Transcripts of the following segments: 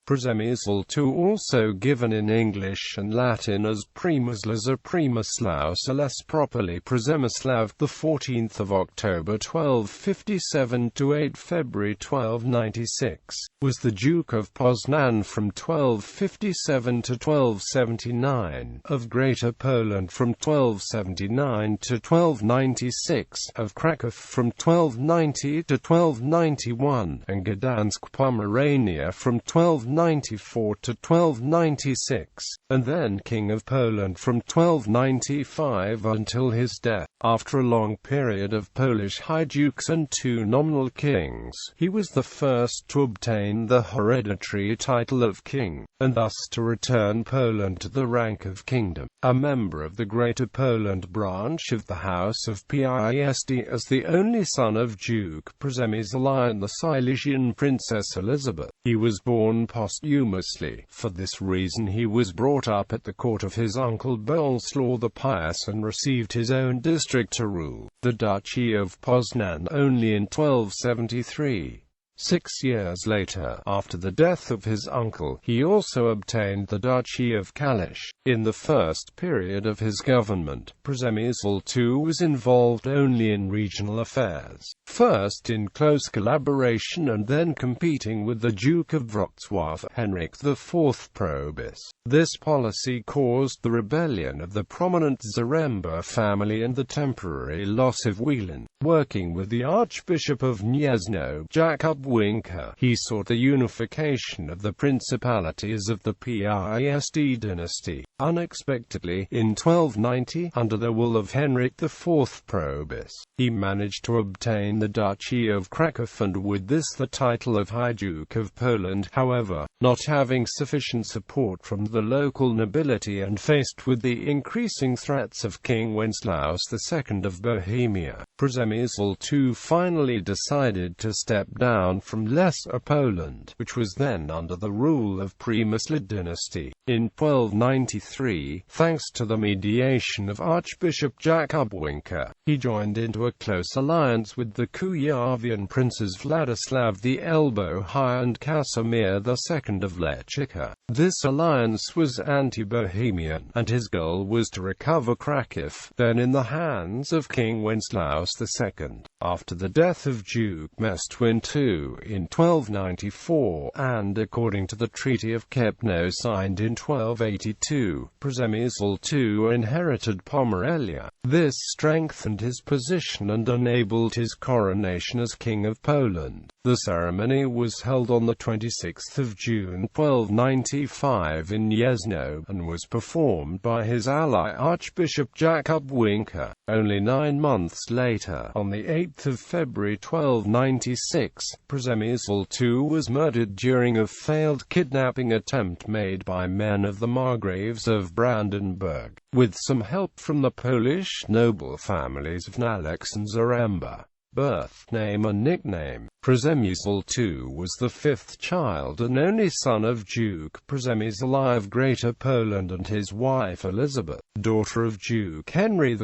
Przemysł II, also given in English and Latin as Premyslas or Premislaus, or less properly Przemysław, the 14th of October 1257 to 8 February 1296, was the Duke of Poznań from 1257 to 1279, of Greater Poland from 1279 to 1296, of Kraków from 1290 to 1291, and Gdańsk Pomerania from 1294 to 1296, and then King of Poland from 1295 until his death. After a long period of Polish high dukes and two nominal kings, he was the first to obtain the hereditary title of king, and thus to return Poland to the rank of kingdom. A member of the Greater Poland branch of the House of Piast, as the only son of Duke Przemysł I and the Silesian Princess Elisabeth, he was born posthumously. For this reason he was brought up at the court of his uncle Bolesław the Pious and received his own district to rule, the Duchy of Poznań, only in 1273. 6 years later, after the death of his uncle, he also obtained the Duchy of Kalisz. In the first period of his government, Przemysł II was involved only in regional affairs, first in close collaboration and then competing with the Duke of Wrocław, Henryk IV Probus. This policy caused the rebellion of the prominent Zaremba family and the temporary loss of Wielin. Working with the Archbishop of Gniezno, Jakub Winka, he sought the unification of the principalities of the Piast dynasty. Unexpectedly, in 1290, under the will of Henryk IV Probus, he managed to obtain the Duchy of Kraków and with this the title of High Duke of Poland. However, not having sufficient support from the local nobility and faced with the increasing threats of King Wenceslaus II of Bohemia, Przemysł II finally decided to step down from Lesser Poland, which was then under the rule of Premislaus dynasty. In 1293, thanks to the mediation of Archbishop Jakub Winka, he joined into a close alliance with the Kujawian princes Władysław the Elbow High and Casimir II of Lechicka. This alliance was anti-Bohemian, and his goal was to recover Kraków, then in the hands of King Wenceslaus II. After the death of Duke Przemysł II in 1294, and according to the Treaty of Kępno signed in 1282, Przemysł II inherited Pomerania. This strengthened his position and enabled his coronation as King of Poland. The ceremony was held on the 26th of June 1295 in Gniezno, and was performed by his ally Archbishop Jakub Winka. Only 9 months later, on the 8th of February 1296, Przemysł II was murdered during a failed kidnapping attempt made by men of the Margraves of Brandenburg, with some help from the Polish noble families of Nalex and Zaremba. Birth, name and nickname. Przemysł II was the fifth child and only son of Duke Przemysł I of Greater Poland and his wife Elisabeth, daughter of Duke Henry II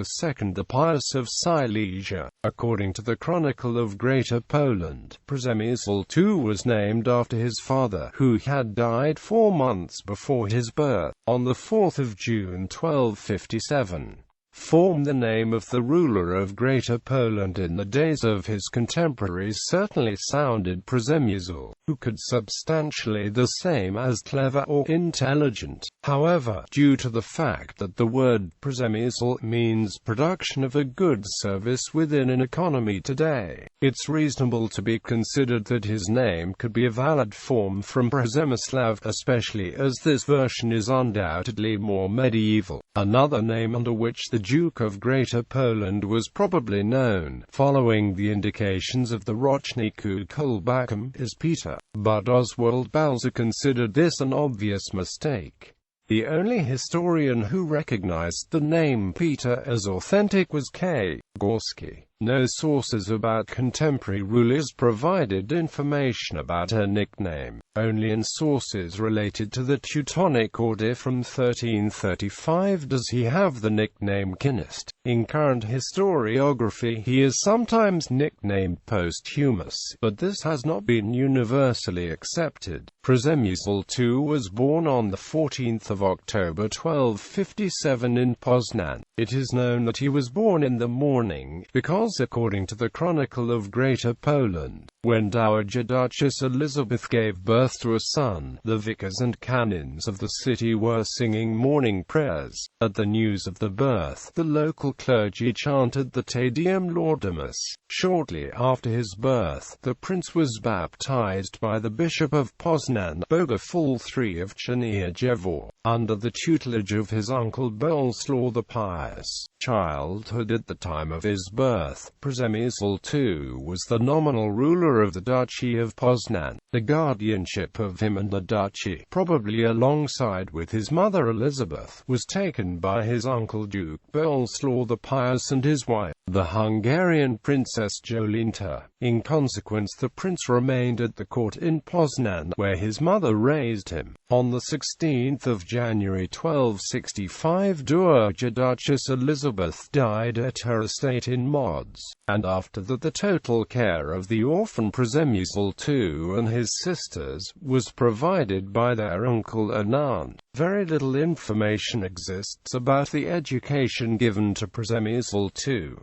the Pious of Silesia. According to the Chronicle of Greater Poland, Przemysł II was named after his father, who had died 4 months before his birth, on the 4th of June 1257. Form the name of the ruler of Greater Poland in the days of his contemporaries certainly sounded Przemysł, who could substantially the same as clever or intelligent. However, due to the fact that the word Przemysł means production of a goods service within an economy today, it's reasonable to be considered that his name could be a valid form from Przemysław, especially as this version is undoubtedly more medieval. Another name under which the Duke of Greater Poland was probably known, following the indications of the Roczniku Kulbakum, is Peter, but Oswald Balzer considered this an obvious mistake. The only historian who recognized the name Peter as authentic was K. Gorski. No sources about contemporary rulers provided information about her nickname. Only in sources related to the Teutonic Order from 1335 does he have the nickname Kinist. In current historiography he is sometimes nicknamed Posthumus, but this has not been universally accepted. Przemysł II was born on the 14th of October 1257 in Poznań. It is known that he was born in the morning, because according to the Chronicle of Greater Poland, when Dowager Duchess Elisabeth gave birth to a son, the vicars and canons of the city were singing morning prayers. At the news of the birth, the local clergy chanted the Te Deum Laudamus. Shortly after his birth, the prince was baptized by the Bishop of Poznań, Bogoful III of Czernierzewo, under the tutelage of his uncle Bolesław the Pious. Childhood. At the time of his birth, Przemysł II was the nominal ruler of the Duchy of Poznań. The guardianship of him and the duchy, probably alongside with his mother Elisabeth, was taken by his uncle Duke Bolesław the Pious and his wife, the Hungarian Princess Jolinta. In consequence, the prince remained at the court in Poznań, where his mother raised him. On the 16th of January 1265, Dowager Duchess Elisabeth died at her estate in Mods, and after that the total care of the orphan Przemysł II and his sisters was provided by their uncle and aunt. Very little information exists about the education given to Przemysł II.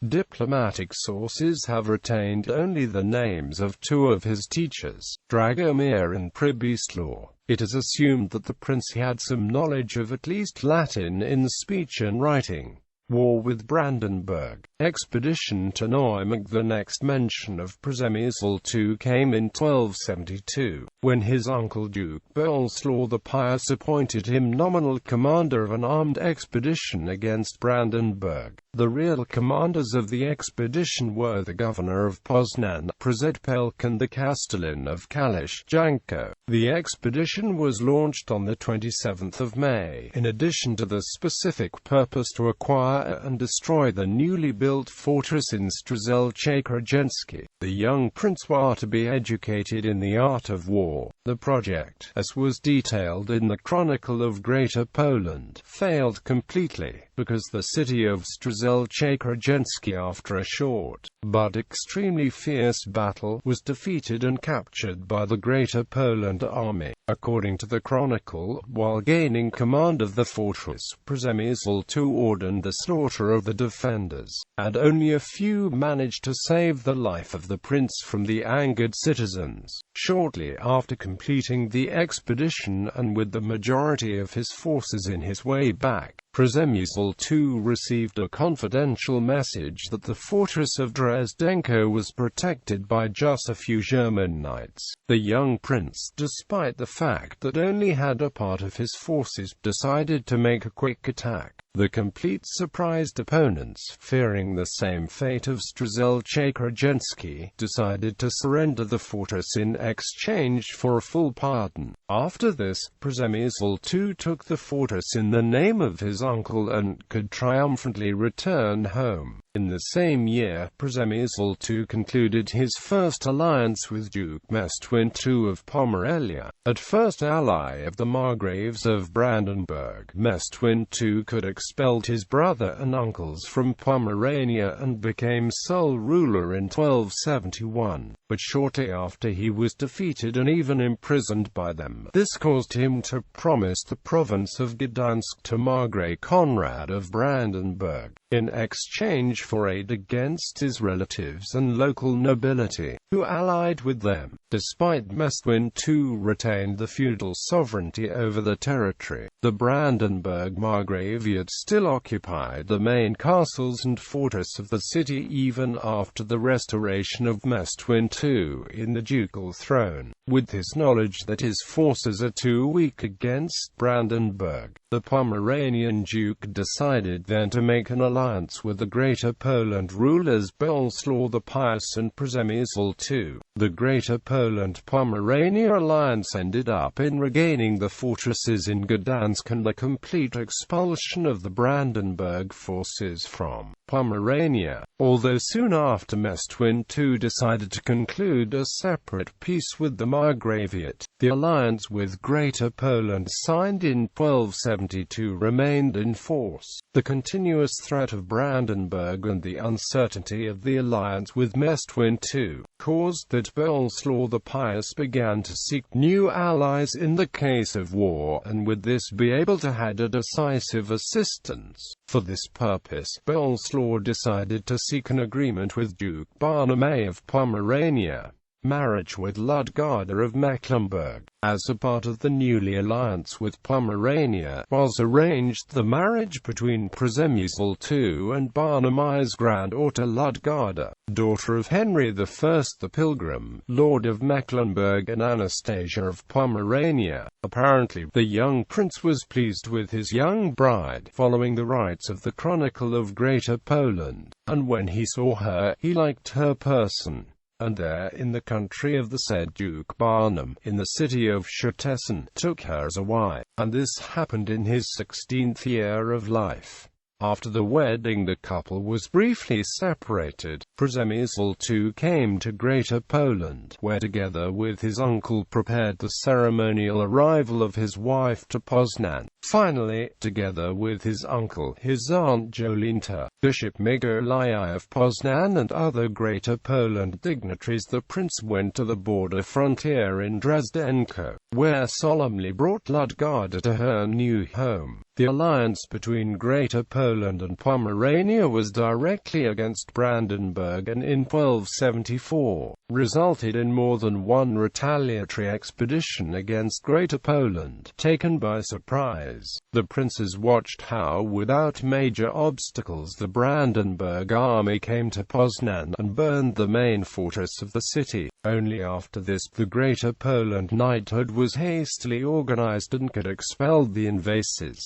Diplomatic sources have retained only the names of two of his teachers, Dragomir and Premislaus. It is assumed that the prince had some knowledge of at least Latin in speech and writing. War with Brandenburg. Expedition to Neumarkt. The next mention of Przemysł II came in 1272, when his uncle Duke Bolesław the Pious appointed him nominal commander of an armed expedition against Brandenburg. The real commanders of the expedition were the governor of Poznań, Przemysław, and the castellan of Kalisz, Janko. The expedition was launched on the 27th of May, in addition to the specific purpose to acquire and destroy the newly built fortress in Strzelce-Krzyżanki. The young prince was to be educated in the art of war. The project, as was detailed in the Chronicle of Greater Poland, failed completely, because the city of Strzelce-Krzyżanki, after a short, but extremely fierce battle, was defeated and captured by the Greater Poland army. According to the Chronicle, while gaining command of the fortress, Przemysł II ordered the slaughter of the defenders, and only a few managed to save the life of the prince from the angered citizens. Shortly after completing the expedition, and with the majority of his forces in his way back, Przemysł II received a confidential message that the fortress of Dresdenko was protected by just a few German knights. The young prince, despite the fact that only had a part of his forces, decided to make a quick attack. The complete surprised opponents, fearing the same fate of Strzelce-Krzyżanki, decided to surrender the fortress in exchange for a full pardon. After this, Przemysł II took the fortress in the name of his uncle and could triumphantly return home. In the same year, Przemysł II concluded his first alliance with Duke Przemysł II of Pomerania. At first ally of the Margraves of Brandenburg, Przemysł II could expel his brother and uncles from Pomerania and became sole ruler in 1271. But shortly after he was defeated and even imprisoned by them. This caused him to promise the province of Gdańsk to Margrave Conrad of Brandenburg, in exchange for aid against his relatives and local nobility, who allied with them. Despite Przemysł II retained the feudal sovereignty over the territory, the Brandenburg Margraviate still occupied the main castles and fortress of the city even after the restoration of Przemysł II in the ducal throne. With his knowledge that his forces are too weak against Brandenburg, the Pomeranian Duke decided then to make an alliance with the Greater Poland rulers Bolesław the Pious and Przemysł II. The Greater Poland-Pomerania alliance ended up in regaining the fortresses in Gdańsk and the complete expulsion of the Brandenburg forces from Pomerania, although soon after Przemysław II decided to conclude a separate peace with the Margraviate. The alliance with Greater Poland signed in 1272 remained in force. The continuous threat of Brandenburg and the uncertainty of the alliance with Przemysław II caused that Bolesław the Pious began to seek new allies in the case of war, and with this be able to hand a decisive assistance. For this purpose, Bolesław decided to seek an agreement with Duke Barnim of Pomerania, marriage with Ludgarda of Mecklenburg. As a part of the newly alliance with Pomerania was arranged the marriage between Przemysł II and Barnim's granddaughter Ludgarda, daughter of Henry I the Pilgrim, Lord of Mecklenburg, and Anastasia of Pomerania. Apparently, the young prince was pleased with his young bride, following the rites of the Chronicle of Greater Poland, and when he saw her, he liked her person. And there, in the country of the said Duke Barnim, in the city of Szczecin, took her as a wife, and this happened in his 16th year of life. After the wedding the couple was briefly separated. Przemysł II came to Greater Poland, where together with his uncle prepared the ceremonial arrival of his wife to Poznan. Finally, together with his uncle, his aunt Jolinta, Bishop Mikołaj of Poznan and other Greater Poland dignitaries, the prince went to the border frontier in Dresdenko, where solemnly brought Ludgarda to her new home. The alliance between Greater Poland and Pomerania was directly against Brandenburg, and in 1274, resulted in more than one retaliatory expedition against Greater Poland, taken by surprise. The princes watched how, without major obstacles, the Brandenburg army came to Poznan and burned the main fortress of the city. Only after this, the Greater Poland knighthood was hastily organized and could expel the invasors.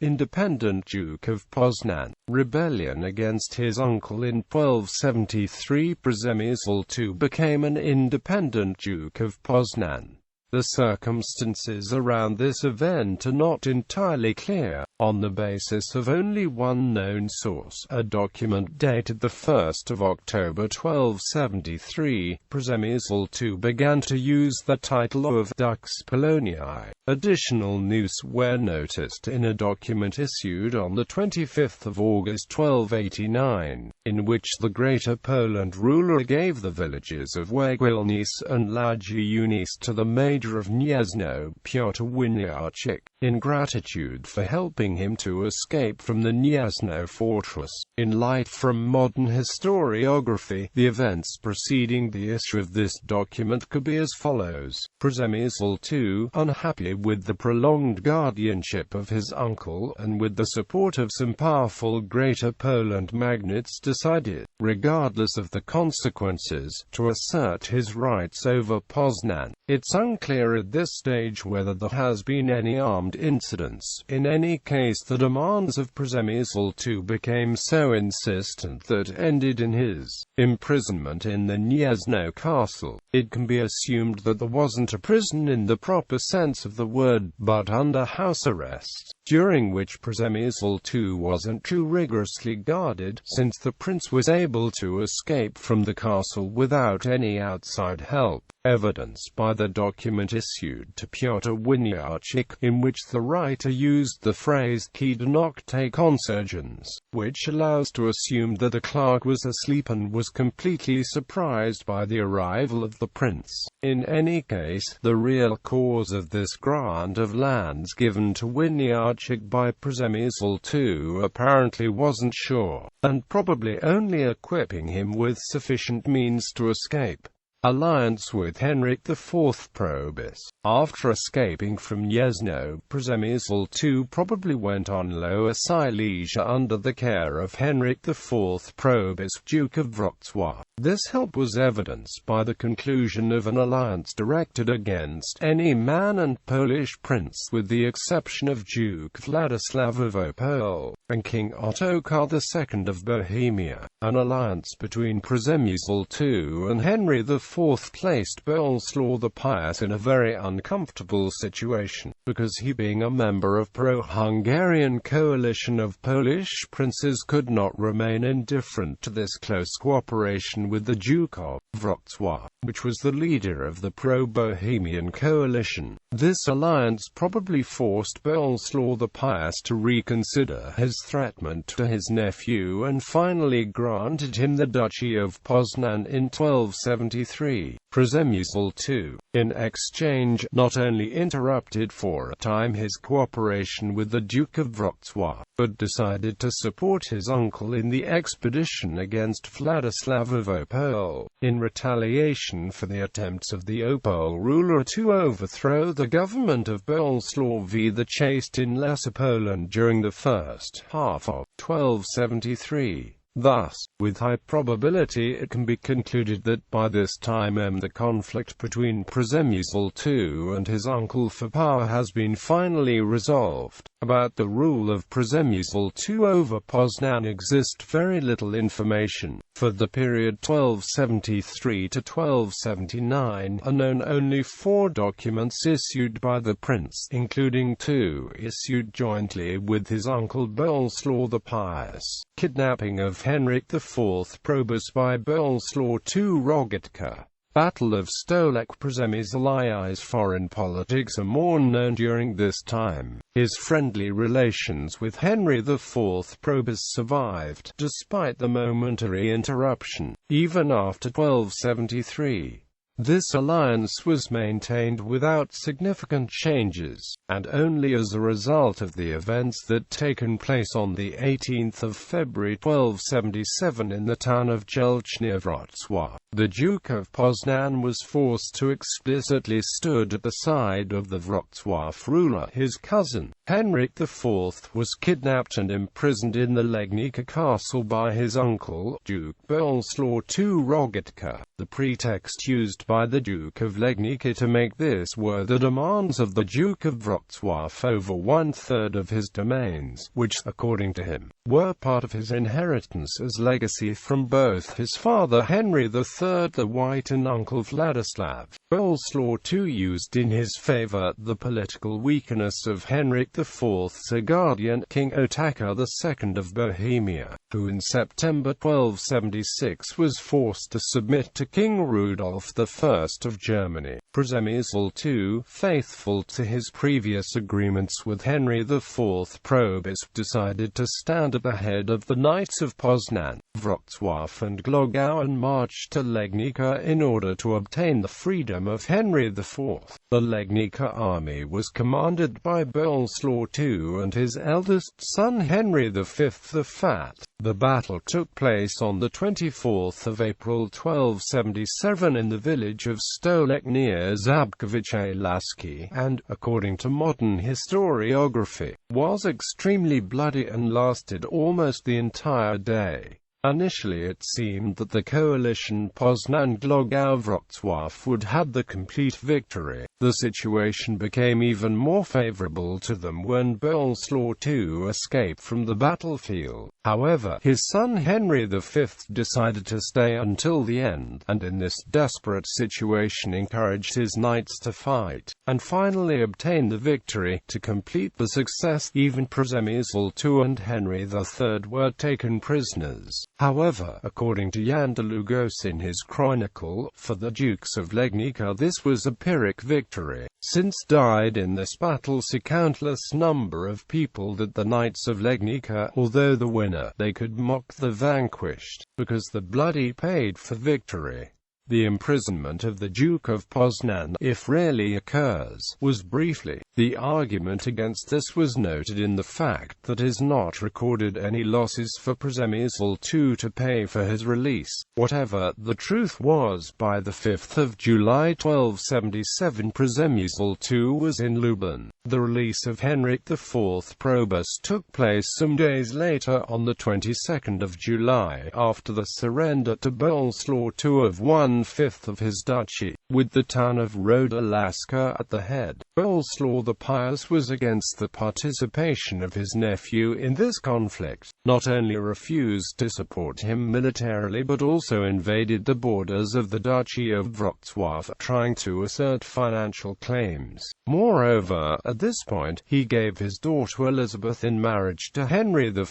Independent Duke of Poznań. Rebellion against his uncle in 1273. Przemysł II became an independent Duke of Poznań. The circumstances around this event are not entirely clear. On the basis of only one known source, a document dated the 1st of October 1273, Przemysł II began to use the title of Dux Poloniae. Additional news were noticed in a document issued on the 25th of August 1289, in which the Greater Poland ruler gave the villages of Łęgłinice and Łagienice to the Major of Gniezno, Piotr Winiarczyk, in gratitude for helping him to escape from the Gniezno fortress. In light from modern historiography, the events preceding the issue of this document could be as follows. Przemysł II, unhappy with the prolonged guardianship of his uncle, and with the support of some powerful Greater Poland magnates, decided, regardless of the consequences, to assert his rights over Poznan. It's unclear at this stage whether there has been any armed incidents. In any case, the demands of Przemysł II became so insistent that ended in his imprisonment in the Gniezno castle. It can be assumed that there wasn't a prison in the proper sense of the word, but under house arrest, during which Przemysł II wasn't too rigorously guarded, since the prince was able to escape from the castle without any outside help, evidenced by the document issued to Piotr Winiarczyk, in which the writer used the phrase "kiedy nocte consurgens," which allows to assume that the clerk was asleep and was completely surprised by the arrival of the prince. In any case, the real cause of this grant of lands given to Winiarczyk by Przemysł II apparently wasn't sure, and probably only equipping him with sufficient means to escape. alliance with Henry IV Probus. After escaping from Gniezno, Przemysł II probably went on Lower Silesia under the care of Henry IV Probus, Duke of Wrocław. This help was evidenced by the conclusion of an alliance directed against any man and Polish prince with the exception of Duke Władysław of Opole and King Ottokar II of Bohemia. An alliance between Przemysł II and Henry IV placed Bolesław the Pious in a very uncomfortable situation, because he, being a member of pro-Hungarian coalition of Polish princes, could not remain indifferent to this close cooperation with the Duke of Wrocław, which was the leader of the pro-Bohemian coalition. This alliance probably forced Bolesław the Pious to reconsider his threatment to his nephew and finally granted him the Duchy of Poznań in 1273. Przemysł II, in exchange, not only interrupted for a time his cooperation with the Duke of Wrocław, but decided to support his uncle in the expedition against Władysław of Opole, in retaliation for the attempts of the Opole ruler to overthrow the government of Bolesław the Chaste in Lesser Poland during the first half of 1273. Thus, with high probability it can be concluded that by this time the conflict between Przemysł II and his uncle for power has been finally resolved. About the rule of Przemysł II over Poznań exists very little information. For the period 1273 to 1279 are known only 4 documents issued by the prince, including 2 issued jointly with his uncle Bolesław the Pious. Kidnapping of Henry IV Probus by Bolesław II Rogatka. Battle of Stolek. Przemysł I's foreign politics are more known during this time. His friendly relations with Henry IV Probus survived, despite the momentary interruption, even after 1273. This alliance was maintained without significant changes, and only as a result of the events that taken place on the 18th of February 1277 in the town of Jelcz near Wrocław. The Duke of Poznań was forced to explicitly stood at the side of the Wrocław ruler. His cousin, Henry IV, was kidnapped and imprisoned in the Legnica castle by his uncle, Duke Bolesław II Rogatka. The pretext used by the Duke of Legnica to make this were the demands of the Duke of Wrocław over 1/3 of his domains, which, according to him, were part of his inheritance as legacy from both his father Henry III the White and uncle Władysław. Bolesław II used in his favor the political weakness of Henry IV's guardian, King Ottokar II of Bohemia, who in September 1276 was forced to submit to King Rudolf I of Germany. Przemysł II, faithful to his previous agreements with Henry IV Probus, decided to stand at the head of the Knights of Poznań, Wrocław and Głogów and marched to Legnica in order to obtain the freedom of Henry IV. The Legnica army was commanded by Bolesław II and his eldest son Henry V the Fat. The battle took place on the 24th of April 1277 in the village of Stolek near Zabkowice Laski, and, according to modern historiography, was extremely bloody and lasted almost the entire day. Initially it seemed that the coalition Poznań-Głogów-Wrocław would have the complete victory. The situation became even more favorable to them when Bolesław II escaped from the battlefield. However, his son Henry V decided to stay until the end, and in this desperate situation encouraged his knights to fight, and finally obtain the victory. To complete the success, even Przemysł II and Henry III were taken prisoners. However, according to Jan Długosz in his chronicle, for the Dukes of Legnica this was a Pyrrhic victory, since died in this battle a countless number of people that the Knights of Legnica, although the winner, they could mock the vanquished, because the bloody paid for victory. The imprisonment of the Duke of Poznań, if rarely occurs, was briefly, The argument against this was noted in the fact that is not recorded any losses for Przemysł II to pay for his release. Whatever the truth was, by the 5th of July 1277 Przemysł II was in Lublin. The release of Henryk IV Probus took place some days later on the 22nd of July, after the surrender to Bolesław II of 1/5 of his duchy, with the town of Rodolaska at the head. Bolesław the Pious was against the participation of his nephew in this conflict, not only refused to support him militarily but also invaded the borders of the Duchy of Wrocław, trying to assert financial claims. Moreover, at this point, he gave his daughter Elisabeth in marriage to Henry V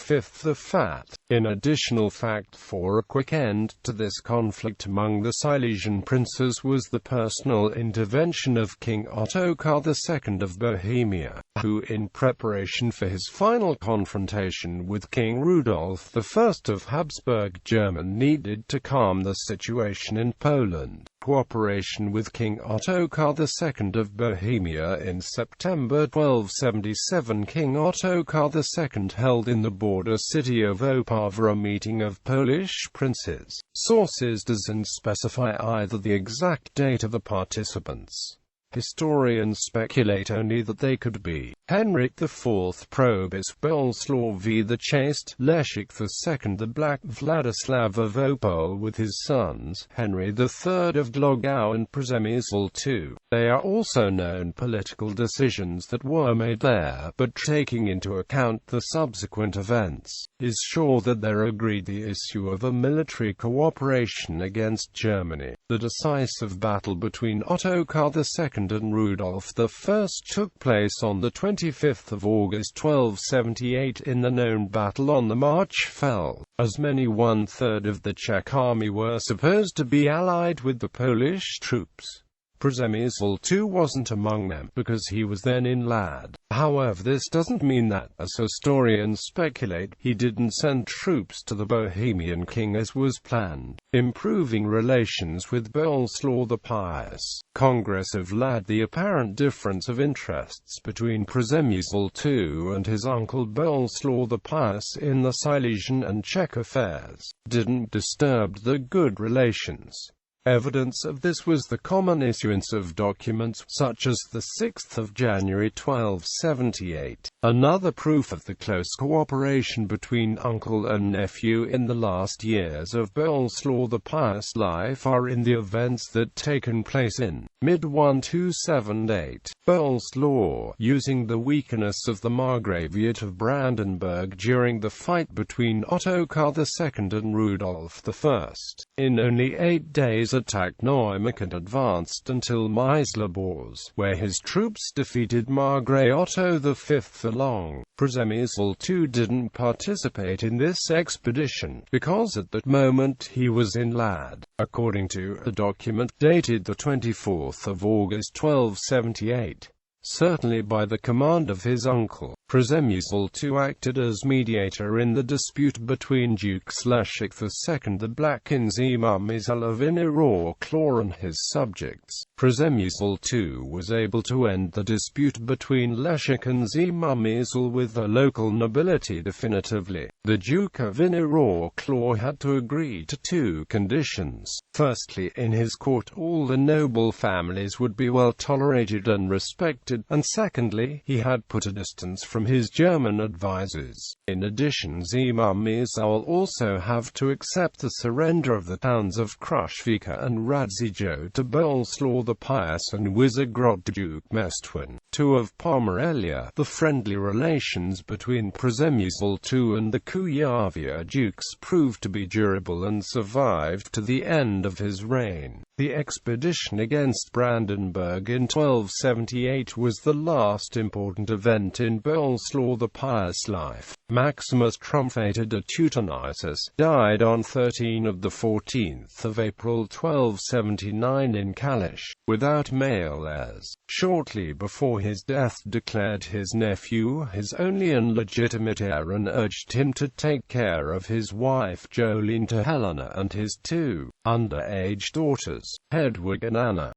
the Fat. In additional fact, for a quick end to this conflict among the Silesian princes was the personal intervention of King Ottokar II of Bohemia, who, in preparation for his final confrontation with King Rudolf I of Habsburg Germany, needed to calm the situation in Poland. Cooperation with King Ottokar II of Bohemia. In September 1277, King Ottokar II held in the border city of Opawa a meeting of Polish princes. Sources doesn't specify either the exact date of the participants. Historians speculate only that they could be Henryk IV Probus, Bolesław the Chaste, Leszek II the Black, Vladislav of Opole with his sons, Henry III of Glogau and Przemysł II. They are also known political decisions that were made there, but taking into account the subsequent events, is sure that they agreed the issue of a military cooperation against Germany. The decisive battle between Ottokar II and Rudolf I took place on the 25th of August 1278. In the known battle on the March fell. As many 1/3 of the Czech army were supposed to be allied with the Polish troops. Przemysł II wasn't among them, because he was then in Lad. However, this doesn't mean that, as historians speculate, he didn't send troops to the Bohemian king as was planned. Improving relations with Bolesław the Pious. Congress of Lad. The apparent difference of interests between Przemysł II and his uncle Bolesław the Pious in the Silesian and Czech affairs didn't disturb the good relations. Evidence of this was the common issuance of documents, such as the 6th of January 1278. Another proof of the close cooperation between uncle and nephew in the last years of Bolesław the Pious' life are in the events that taken place in mid-1278. Bolesław, using the weakness of the Margraviate of Brandenburg during the fight between Ottokar II and Rudolf I, in only 8 days attacked Neumark and advanced until Myslebors, where his troops defeated Margrave Otto V along. Przemysł II didn't participate in this expedition, because at that moment he was in Lad. According to a document dated the 24th of August 1278, certainly by the command of his uncle, Przemysł II acted as mediator in the dispute between Dukes Leszek II the Black and Przemysław of Inner and his subjects. Przemysł II was able to end the dispute between Leszek and Przemysław with the local nobility definitively. The Duke of Inner had to agree to 2 conditions. Firstly, in his court all the noble families would be well tolerated and respected, and secondly, he had put a distance from his German advisors. In addition, Przemysław also have to accept the surrender of the towns of Kruszwica and Radzyjo to Bolesław the Pious and Wyszehrad to Duke Przemysł II of Pomerania. The friendly relations between Przemysł II and the Kuyavia dukes proved to be durable and survived to the end of his reign. The expedition against Brandenburg in 1278 was the last important event in Bolesław the Pious' life. Maximus truncated a Teutonisus, died on 14th of April 1279 in Kalisz, without male heirs. Shortly before his death declared his nephew his only and legitimate heir and urged him to take care of his wife Jolene to Helena and his 2 underage daughters, Hedwig and Anna.